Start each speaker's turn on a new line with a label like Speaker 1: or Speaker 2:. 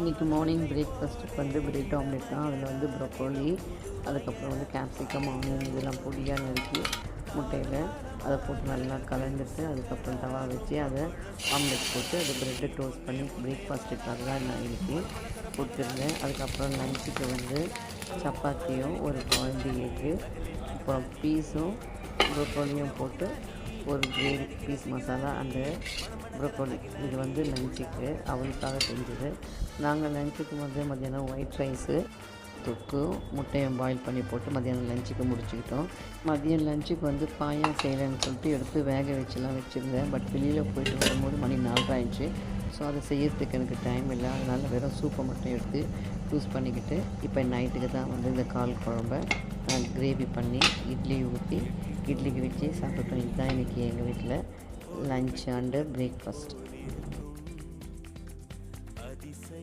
Speaker 1: இன்றைக்கி மார்னிங் பிரேக்ஃபாஸ்ட்டுக்கு வந்து பிரெட் ஆம்லெட் தான். அதில் வந்து ப்ரோக்கோலி, அதுக்கப்புறம் வந்து கேப்சிகம், ஆனியன் இதெல்லாம் பொடியாக நறுக்கி முட்டையில் அதை போட்டு நல்லா கலந்துட்டு, அதுக்கப்புறம் தவா வச்சு அதை ஆம்லெட் போட்டு அது ப்ரெட்டை டோஸ்ட் பண்ணி பிரேக்ஃபாஸ்ட்டுக்காக தான் நான் இன்றைக்கி கொடுத்துருந்தேன். அதுக்கப்புறம் லஞ்சுக்கு வந்து சப்பாத்தியும் ஒரு பாயில்டு எக்கு, அப்புறம் பீஸும் ப்ரோக்கோலியும் போட்டு ஒரு கிரேவி பீஸ் மசாலா அந்த ப்ரோக்கோலி இது வந்து லஞ்சுக்கு அவளுக்காக செஞ்சது. நாங்கள் லஞ்சுக்கு வந்து மத்தியானம் ஒயிட் ரைஸு, தொக்கு, முட்டையை பாயில் பண்ணி போட்டு மத்தியானம் லஞ்சுக்கு முடிச்சுக்கிட்டோம். மதியம் லஞ்சுக்கு வந்து பாயா செய்யலைன்னு சொல்லிட்டு எடுத்து வேக வச்சுலாம் வச்சுருந்தேன். பட் வெளியில் போயிட்டு வரும்போது மணி 4 ஆயிடுச்சு. ஸோ அதை செய்யறதுக்கு எனக்கு டைம் இல்லை. அதனால் வெறும் சூப்பை மட்டும் எடுத்து யூஸ் பண்ணிக்கிட்டு இப்போ நைட்டுக்கு தான் வந்து இந்த கால் குழம்ப கிரேவி பண்ணி இட்லி ஊற்றி இட்லிக்கு வச்சு சாப்பிட்டோம். இதுதான் இன்றைக்கி எங்கள் வீட்டில் லஞ்ச் அண்டு பிரேக்ஃபாஸ்ட்.